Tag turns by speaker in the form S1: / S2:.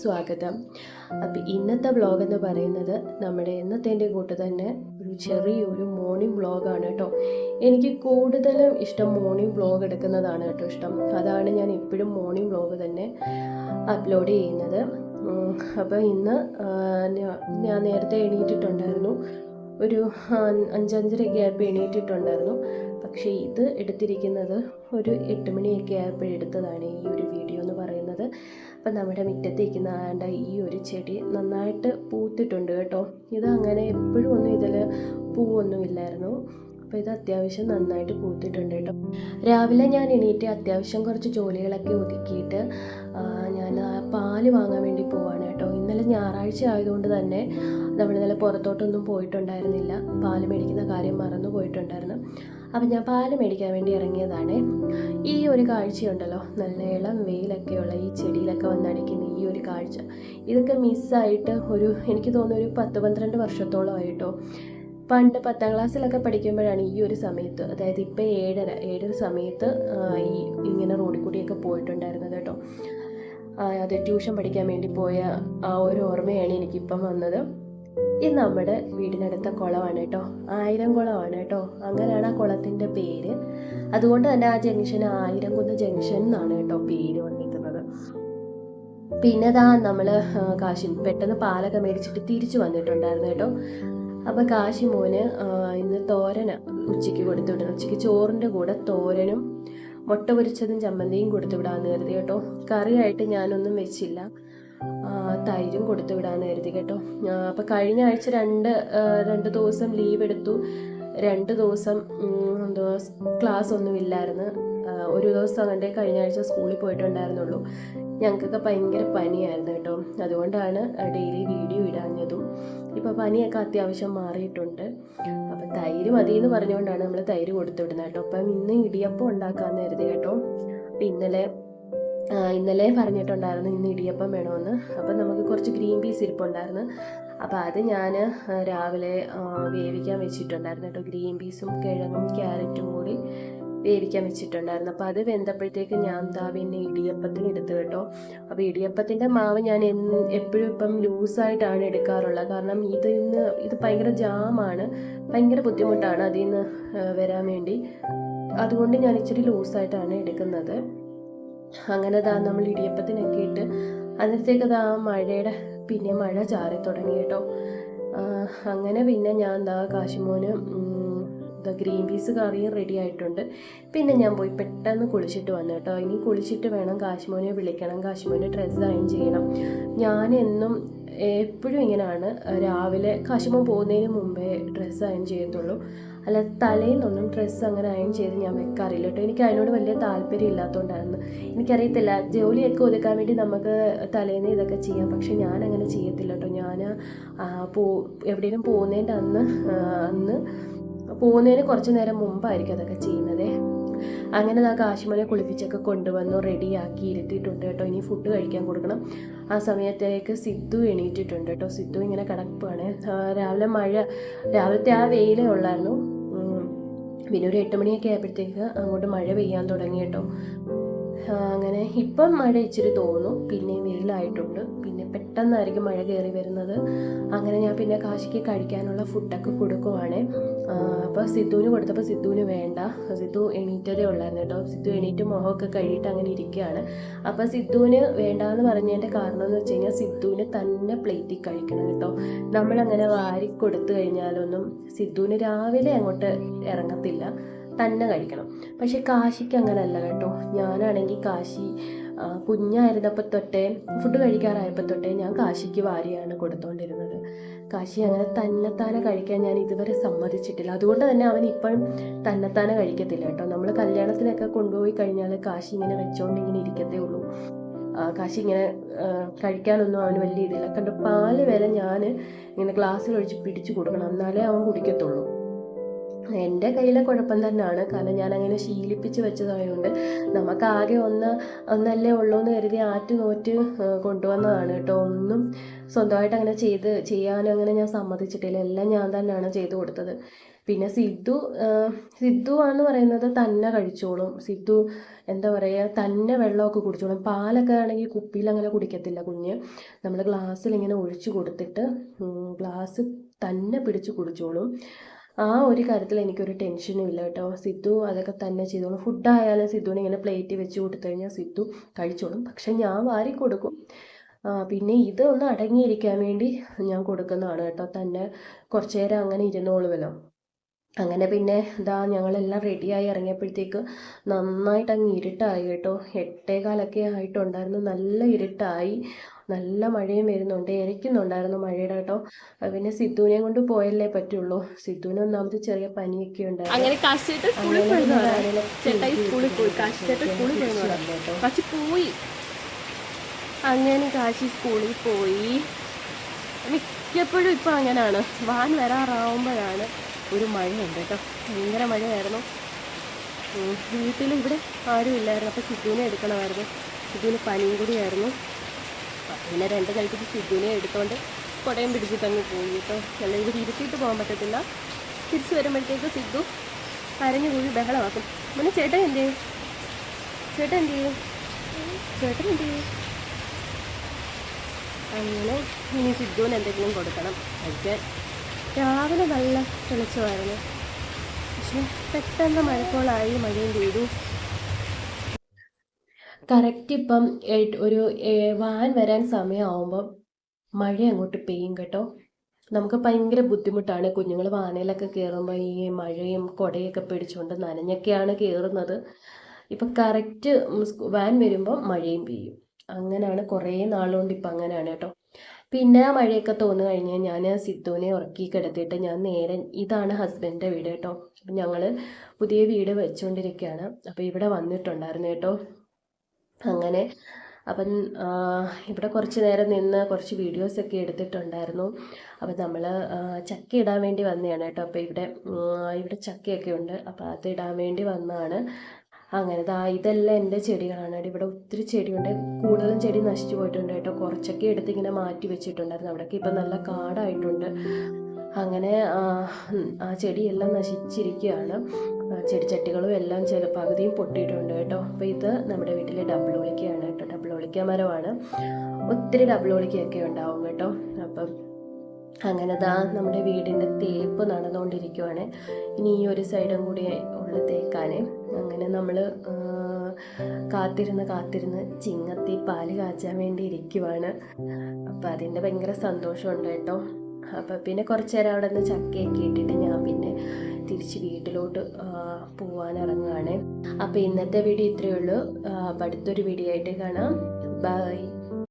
S1: സ്വാഗതം. അപ്പോൾ ഇന്നത്തെ വ്ളോഗ് എന്ന് പറയുന്നത് നമ്മുടെ എന്നത്തേൻ്റെ കൂട്ട് തന്നെ ഒരു ചെറിയൊരു മോർണിംഗ് വ്ളോഗാണ് കേട്ടോ. എനിക്ക് കൂടുതലും ഇഷ്ടം മോർണിംഗ് വ്ളോഗ് എടുക്കുന്നതാണ് കേട്ടോ ഇഷ്ടം. അതാണ് ഞാൻ എപ്പോഴും മോർണിംഗ് വ്ളോഗ് തന്നെ അപ്ലോഡ് ചെയ്യുന്നത്. അപ്പോൾ ഇന്ന് ഞാൻ നേരത്തെ എണീറ്റിട്ടുണ്ടായിരുന്നു, ഒരു 5-5:30 ആയപ്പോൾ എണീറ്റിട്ടുണ്ടായിരുന്നു. പക്ഷേ ഇത് എടുത്തിരിക്കുന്നത് ഒരു 8 മണിയൊക്കെ ആയപ്പോഴെടുത്തതാണ് ഈ ഒരു വീഡിയോ എന്ന് പറയുന്നത്. അപ്പം നമ്മുടെ മുറ്റത്തേക്കുന്ന ഈ ഒരു ചെടി നന്നായിട്ട് പൂത്തിട്ടുണ്ട് കേട്ടോ. ഇത് അങ്ങനെ എപ്പോഴും ഒന്നും ഇതിൽ പൂവൊന്നും ഇല്ലായിരുന്നു. അപ്പോൾ ഇത് അത്യാവശ്യം നന്നായിട്ട് പൂത്തിട്ടുണ്ട് കേട്ടോ. രാവിലെ ഞാൻ എണീറ്റ് അത്യാവശ്യം കുറച്ച് ജോലികളൊക്കെ ഒതുക്കിയിട്ട് ഞാൻ പാല് വാങ്ങാൻ വേണ്ടി പോവാണ് കേട്ടോ. ഇന്നലെ ഞായറാഴ്ച ആയതുകൊണ്ട് തന്നെ നമ്മൾ ഇന്നലെ പുറത്തോട്ടൊന്നും പോയിട്ടുണ്ടായിരുന്നില്ല. പാല് മേടിക്കുന്ന കാര്യം മറന്നു പോയിട്ടുണ്ടായിരുന്നു. അപ്പം ഞാൻ പാല് മേടിക്കാൻ വേണ്ടി ഇറങ്ങിയതാണ്. ഈ ഒരു കാഴ്ചയുണ്ടല്ലോ, നല്ല ഇളം വെയിലൊക്കെയുള്ള ഈ ചെടിയിലൊക്കെ വന്നടിക്കുന്ന ഈ ഒരു കാഴ്ച, ഇതൊക്കെ മിസ്സായിട്ട് എനിക്ക് തോന്നുന്നു ഒരു 10-12 വർഷത്തോളമായിട്ടോ. പണ്ട് 10ാം ക്ലാസ്സിലൊക്കെ പഠിക്കുമ്പോഴാണ് ഈ ഒരു സമയത്ത്, അതായത് ഇപ്പോൾ 7:30 സമയത്ത് ഇങ്ങനെ റോഡിൽ കൂടിയൊക്കെ പോയിട്ടുണ്ടായിരുന്നത് കേട്ടോ. അത് ട്യൂഷൻ പഠിക്കാൻ വേണ്ടി പോയ ആ ഒരു ഓർമ്മയാണ് എനിക്കിപ്പം വന്നത്. ഇത് നമ്മുടെ വീടിനടുത്ത കുളമാണ് കേട്ടോ, 1000 കുളമാണ് കേട്ടോ. അങ്ങനെയാണ് ആ കുളത്തിൻ്റെ പേര്. അതുകൊണ്ട് തന്നെ ആ ജംഗ്ഷൻ 1000കുന്ന് ജംഗ്ഷൻ എന്നാണ് കേട്ടോ പേര് വന്നിരിക്കുന്നത്. പിന്നെ നമ്മൾ പെട്ടെന്ന് പാലൊക്കെ മേടിച്ചിട്ട് തിരിച്ചു വന്നിട്ടുണ്ടായിരുന്നു കേട്ടോ. അപ്പോൾ മോന് ഇന്ന് തോരന് ഉച്ചയ്ക്ക് കൊടുത്തു വിടുന്നു. ഉച്ചയ്ക്ക് ചോറിൻ്റെ കൂടെ തോരനും മുട്ട പൊരിച്ചതും ചമ്മന്തിയും കൊടുത്തു വിടാമെന്ന് കരുതി കേട്ടോ. കറിയായിട്ട് ഞാനൊന്നും വെച്ചില്ല, തൈരും കൊടുത്തു വിടാമെന്ന് കരുതി കേട്ടോ. അപ്പോൾ കഴിഞ്ഞ ആഴ്ച രണ്ട് ദിവസം ലീവ് എടുത്തു. 2 ദിവസം ക്ലാസ് ഒന്നും ഇല്ലായിരുന്നു. ഒരു ദിവസം അവൻ്റെ കഴിഞ്ഞ ആഴ്ച സ്കൂളിൽ പോയിട്ടുണ്ടായിരുന്നുള്ളൂ. ഞങ്ങൾക്കൊക്കെ ഭയങ്കര പനിയായിരുന്നു കേട്ടോ. അതുകൊണ്ടാണ് ഡെയിലി വീഡിയോ ഇടാഞ്ഞതും. ഇപ്പോൾ പനിയൊക്കെ അത്യാവശ്യം മാറിയിട്ടുണ്ട്. അപ്പം തൈര് മതി എന്ന് പറഞ്ഞുകൊണ്ടാണ് നമ്മൾ തൈര് കൊടുത്തു വിടുന്നത് കേട്ടോ. അപ്പം ഇന്ന് ഇടിയപ്പം ഉണ്ടാക്കാമെന്ന് കരുതി കേട്ടോ. ഇന്നലെ പറഞ്ഞിട്ടുണ്ടായിരുന്നു ഇന്ന് ഇടിയപ്പം വേണമെന്ന്. അപ്പം നമുക്ക് കുറച്ച് ഗ്രീൻ പീസ് ഇരിപ്പുണ്ടായിരുന്നു. അപ്പോൾ അത് ഞാൻ രാവിലെ വേവിക്കാൻ വെച്ചിട്ടുണ്ടായിരുന്നു കേട്ടോ. ഗ്രീൻ പീസും കിഴങ്ങും ക്യാരറ്റും കൂടി വേവിക്കാൻ വെച്ചിട്ടുണ്ടായിരുന്നു. അപ്പോൾ അത് വെന്തപ്പോഴത്തേക്ക് ഞാൻ പിന്നെ ഇടിയപ്പത്തിന് എടുത്തു കേട്ടോ. അപ്പോൾ ഇടിയപ്പത്തിൻ്റെ മാവ് ഞാൻ എപ്പോഴും ഇപ്പം ലൂസായിട്ടാണ് എടുക്കാറുള്ളത്. കാരണം ഇത് ഭയങ്കര ജാമാണ്, ഭയങ്കര ബുദ്ധിമുട്ടാണ് അതിൽ നിന്ന് വരാൻ വേണ്ടി. അതുകൊണ്ട് ഞാൻ ഇച്ചിരി ലൂസായിട്ടാണ് എടുക്കുന്നത്. അങ്ങനെ നമ്മൾ ഇടിയപ്പത്തിനൊക്കെ ഇട്ട് അന്നേരത്തേക്ക് പിന്നെ മഴ ചാറി തുടങ്ങി കേട്ടോ. അങ്ങനെ പിന്നെ ഞാൻ കാശിമോന് ഗ്രീൻ പീസ് കറിയും റെഡി ആയിട്ടുണ്ട്. പിന്നെ ഞാൻ പോയി പെട്ടെന്ന് കുളിച്ചിട്ട് വന്നു കേട്ടോ. ഇനി കുളിച്ചിട്ട് വേണം കാശിമോനെ വിളിക്കണം, കാശിമോനെ ഡ്രസ്സ് അയൺ ചെയ്യണം. ഞാൻ എപ്പോഴും ഇങ്ങനെയാണ്, രാവിലെ കാശിമോൻ പോകുന്നതിന് മുമ്പേ ഡ്രസ്സ് അയൺ ചെയ്യത്തുള്ളൂ. അല്ല, തലേന്നൊന്നും ഡ്രസ്സ് അങ്ങനെ അയൺ ചെയ്ത് ഞാൻ വെക്കാറില്ല കേട്ടോ. എനിക്ക് അതിനോട് വലിയ താല്പര്യം ഇല്ലാത്തതുകൊണ്ടായിരുന്നു. എനിക്കറിയത്തില്ല, ജോലിയൊക്കെ ഒതുക്കാൻ വേണ്ടി നമുക്ക് തലേന്ന് ഇതൊക്കെ ചെയ്യാം. പക്ഷെ ഞാൻ അങ്ങനെ ചെയ്യത്തില്ല കേട്ടോ. ഞാൻ എവിടെയെങ്കിലും പോകുന്നതിൻ്റെ അന്ന് പോകുന്നതിന് കുറച്ച് നേരം മുമ്പായിരിക്കും അതൊക്കെ ചെയ്യുന്നത്. അങ്ങനെ കാശിമോനെ കുളിപ്പിച്ചൊക്കെ കൊണ്ടുവന്നു റെഡിയാക്കി ഇരുത്തിയിട്ടുണ്ട് കേട്ടോ. ഇനി ഫുഡ് കഴിക്കാൻ കൊടുക്കണം. ആ സമയത്തേക്ക് സിദ്ധു എണീറ്റിട്ടുണ്ട് കേട്ടോ. സിദ്ധു ഇങ്ങനെ കിടപ്പാണ്. രാവിലത്തെ ആ വെയിലേ ഉള്ളായിരുന്നു. പിന്നെ ഒരു 8 മണിയൊക്കെ ആയപ്പോഴത്തേക്ക് അങ്ങോട്ട് മഴ പെയ്യാൻ തുടങ്ങി കേട്ടോ. അങ്ങനെ ഇപ്പം മഴ ഇച്ചിരി തോന്നും, പിന്നെ വെയിലായിട്ടുണ്ട്. പിന്നെ പെട്ടെന്നായിരിക്കും മഴ കയറി വരുന്നത്. അങ്ങനെ ഞാൻ പിന്നെ കാശിക്ക് കഴിക്കാനുള്ള ഫുഡൊക്കെ കൊടുക്കുവാണ്. അപ്പോൾ സിദ്ധുവിന് കൊടുത്തപ്പോൾ സിദ്ധുവിന് വേണ്ട. സിദ്ധു എണീറ്റതേ ഉള്ളായിരുന്നു കേട്ടോ. സിദ്ധു എണീറ്റ് മുഖമൊക്കെ കഴുകിയിട്ട് അങ്ങനെ ഇരിക്കുകയാണ്. അപ്പോൾ സിദ്ധുവിന് വേണ്ടാന്ന് പറഞ്ഞതിൻ്റെ കാരണം എന്ന് വെച്ച് കഴിഞ്ഞാൽ സിദ്ധുവിന് തന്നെ പ്ലേറ്റിൽ കഴിക്കണം കേട്ടോ. നമ്മളങ്ങനെ വാരി കൊടുത്തു കഴിഞ്ഞാലൊന്നും സിദ്ധുവിന് രാവിലെ അങ്ങോട്ട് ഇറങ്ങത്തില്ല, തന്നെ കഴിക്കണം. പക്ഷെ കാശിക്ക് അങ്ങനെയല്ല കേട്ടോ. ഞാനാണെങ്കിൽ കാശി കുഞ്ഞായിരുന്നപ്പോൾ തൊട്ടേ, ഫുഡ് കഴിക്കാറായപ്പോൾ തൊട്ടേ ഞാൻ കാശിക്ക് വാരിയാണ് കൊടുത്തുകൊണ്ടിരുന്നത്. കാശി അങ്ങനെ തന്നെത്താനെ കഴിക്കാൻ ഞാൻ ഇതുവരെ സമ്മതിച്ചിട്ടില്ല. അതുകൊണ്ട് തന്നെ അവൻ ഇപ്പോഴും തന്നെത്താനെ കഴിക്കത്തില്ല കേട്ടോ. നമ്മൾ കല്യാണത്തിനൊക്കെ കൊണ്ടുപോയി കഴിഞ്ഞാൽ കാശി ഇങ്ങനെ വെച്ചോണ്ട് ഇങ്ങനെ ഇരിക്കത്തേ ഉള്ളൂ. കാശി ഇങ്ങനെ കഴിക്കാനൊന്നും അവന് വലിയ ഇതില്ല കണ്ടോ. പാല് വരെ ഞാൻ ഇങ്ങനെ ഗ്ലാസ്സിലൊഴിച്ച് പിടിച്ചു കൊടുക്കണം, എന്നാലേ അവൻ കുടിക്കത്തുള്ളൂ. എൻ്റെ കയ്യിലെ കുഴപ്പം തന്നെയാണ്, കാരണം ഞാൻ അങ്ങനെ ശീലിപ്പിച്ച് വെച്ചതായതുകൊണ്ട്. നമുക്കാകെ ഒന്നല്ലേ ഉള്ളൂ എന്ന് കരുതി നോറ്റ് കൊണ്ടുവന്നതാണ് കേട്ടോ. ഒന്നും സ്വന്തമായിട്ട് അങ്ങനെ ചെയ്യാനും അങ്ങനെ ഞാൻ സമ്മതിച്ചിട്ടില്ല. എല്ലാം ഞാൻ തന്നെയാണ് ചെയ്തു കൊടുത്തത്. പിന്നെ സിദ്ധു ആണെന്ന് പറയുന്നത് തന്നെ കഴിച്ചോളും. സിദ്ധു എന്താ പറയുക, തന്നെ വെള്ളമൊക്കെ കുടിച്ചോളും. പാലൊക്കെ ആണെങ്കിൽ കുപ്പിയിൽ അങ്ങനെ കുടിക്കത്തില്ല കുഞ്ഞ്. നമ്മൾ ഗ്ലാസ്സിൽ ഇങ്ങനെ ഒഴിച്ച് കൊടുത്തിട്ട് ഗ്ലാസ് തന്നെ പിടിച്ച് കുടിച്ചോളും. ആ ഒരു കാര്യത്തിൽ എനിക്കൊരു ടെൻഷനും ഇല്ല കേട്ടോ. സിദ്ധു അതൊക്കെ തന്നെ ചെയ്തോളും. ഫുഡായാലും സിദ്ധുവിനെ ഇങ്ങനെ പ്ലേറ്റ് വെച്ച് കൊടുത്തു കഴിഞ്ഞാൽ സിദ്ധു കഴിച്ചോളും. പക്ഷെ ഞാൻ വാരി കൊടുക്കും. പിന്നെ ഇത് ഒന്ന് അടങ്ങിയിരിക്കാൻ വേണ്ടി ഞാൻ കൊടുക്കുന്നതാണ് കേട്ടോ. തന്നെ കുറച്ച് നേരം അങ്ങനെ ഇരുന്നോളുമല്ലോ. അങ്ങനെ പിന്നെ ഇതാ ഞങ്ങളെല്ലാം റെഡിയായി ഇറങ്ങിയപ്പോഴത്തേക്ക് നന്നായിട്ട് അങ്ങ് ഇരുട്ടായി കേട്ടോ. 8:15 ആയിട്ടുണ്ടായിരുന്നു. നല്ല ഇരുട്ടായി, നല്ല മഴയും വരുന്നുണ്ട്, ഇരയ്ക്കുന്നുണ്ടായിരുന്നു മഴയുടെ കേട്ടോ. പിന്നെ സിദ്ധുവിനെ കൊണ്ട് പോയല്ലേ പറ്റുള്ളൂ. സിദ്ധുവിന് ഒന്നാമത് ചെറിയ പനിയൊക്കെ ഉണ്ടായിരുന്നു.
S2: അങ്ങനെ കാശിയേട്ടൻ സ്കൂളിൽ പോയി അങ്ങനെ കാശി സ്കൂളിൽ പോയി. മിക്കപ്പോഴും ഇപ്പം അങ്ങനെയാണ്, വാൻ വരാറാവുമ്പോഴാണ് ഒരു മഴയുണ്ട് കേട്ടോ. ഭയങ്കര മഴയായിരുന്നു. വീട്ടിൽ ഇവിടെ ആരും ഇല്ലായിരുന്നു. അപ്പോൾ സിദ്ധുവിനെ എടുക്കണമായിരുന്നു. സിദ്ധുവിന് പനിയും കൂടിയായിരുന്നു. പിന്നെ 2 കഴിച്ചിട്ട് സിദ്ധുവിനെ എടുത്തോണ്ട് കുടയും പിടിച്ചിട്ടങ്ങ് പോയി കേട്ടോ. അല്ല ഇവിടെ ഇരുത്തിയിട്ട് പോകാൻ പറ്റത്തില്ല. തിരിച്ചു വരുമ്പോഴത്തേക്ക് സിദ്ധു കരഞ്ഞു കൂടി ബഹളമാക്കും. പിന്നെ ചേട്ടൻ എന്ത് ചെയ്യും? അങ്ങനെ ഇനി സിദ്ധുവിന് എന്തെങ്കിലും കൊടുക്കണം കഴിക്കാൻ. രാവിലെ നല്ല തെളിച്ചമായിരുന്നു. പക്ഷെ പെട്ടെന്ന് മഴക്കോളായി, മഴയും പെയ്തു.
S1: കറക്റ്റ് ഇപ്പം ഒരു വാൻ വരാൻ സമയമാകുമ്പം മഴ അങ്ങോട്ട് പെയ്യും കേട്ടോ. നമുക്ക് ഭയങ്കര ബുദ്ധിമുട്ടാണ്. കുഞ്ഞുങ്ങൾ വാനയിലൊക്കെ കയറുമ്പോൾ ഈ മഴയും കുടയൊക്കെ പിടിച്ചുകൊണ്ട് നനഞ്ഞൊക്കെയാണ് കയറുന്നത്. ഇപ്പം കറക്റ്റ് വാൻ വരുമ്പോൾ മഴയും പെയ്യും. അങ്ങനെയാണ്, കുറേ നാളുകൊണ്ട് ഇപ്പം അങ്ങനെയാണ് കേട്ടോ. പിന്നെ ആ മഴയൊക്കെ തോന്നു കഴിഞ്ഞ് ഞാൻ സിദ്ധുവിനെ ഉറക്കി കിടത്തിയിട്ട് ഞാൻ നേരെ, ഇതാണ് ഹസ്ബൻഡിൻ്റെ വീട് കേട്ടോ. അപ്പം ഞങ്ങൾ പുതിയ വീട് വെച്ചുകൊണ്ടിരിക്കുകയാണ്. അപ്പോൾ ഇവിടെ വന്നിട്ടുണ്ടായിരുന്നു കേട്ടോ. അങ്ങനെ അപ്പം ഇവിടെ കുറച്ച് നേരം നിന്ന് കുറച്ച് വീഡിയോസൊക്കെ എടുത്തിട്ടുണ്ടായിരുന്നു. അപ്പം നമ്മൾ ചക്ക ഇടാൻ വേണ്ടി വന്നതാണ് കേട്ടോ. അപ്പോൾ ഇവിടെ ചക്കയൊക്കെ ഉണ്ട്. അപ്പോൾ അത് ഇടാൻ വേണ്ടി വന്നതാണ്. അങ്ങനെ ഇതെല്ലാം എൻ്റെ ചെടികളാണ്. ഇവിടെ ഒത്തിരി ചെടിയുണ്ട്. കൂടുതലും ചെടി നശിച്ചു പോയിട്ടുണ്ട് കേട്ടോ. കുറച്ചൊക്കെ എടുത്ത് ഇങ്ങനെ മാറ്റി വെച്ചിട്ടുണ്ടായിരുന്നു. അവിടെയൊക്കെ ഇപ്പം നല്ല കാടായിട്ടുണ്ട്. അങ്ങനെ ആ ചെടിയെല്ലാം നശിച്ചിരിക്കുകയാണ്. ചെടിച്ചട്ടികളും എല്ലാം പകുതിയും പൊട്ടിയിട്ടുണ്ട് കേട്ടോ. അപ്പോൾ ഇത് നമ്മുടെ വീട്ടിലെ ഡബിൾ ഒളിക്കയാണ് കേട്ടോ. ഡബിൾ ഒളിക്ക മരമാണ്. ഒത്തിരി ഡബിൾ ഒളിക്കയൊക്കെ ഉണ്ടാവും കേട്ടോ. അപ്പം അങ്ങനെ നമ്മുടെ വീടിൻ്റെ തേപ്പ് നടന്നുകൊണ്ടിരിക്കുവാണ്. ഇനി ഈ ഒരു സൈഡും കൂടി ഉള്ള തേക്കാനേ. അങ്ങനെ നമ്മൾ കാത്തിരുന്ന് ചിങ്ങത്തി പാല് കാച്ചാൻ വേണ്ടി ഇരിക്കുവാണ്. അപ്പം അതിൻ്റെ ഭയങ്കര സന്തോഷമുണ്ട് കേട്ടോ. അപ്പം പിന്നെ കുറച്ച് നേരം അവിടെ നിന്ന് ചക്കയൊക്കെ ഇട്ടിട്ട് ഞാൻ പിന്നെ തിരിച്ച് വീട്ടിലോട്ട് പോവാൻ ഇറങ്ങുകയാണ്. അപ്പോൾ ഇന്നത്തെ വീഡിയോ ഇത്രയേ ഉള്ളൂ. അപ്പം അടുത്തൊരു വീഡിയോ ആയിട്ട് കാണാം. ബൈ.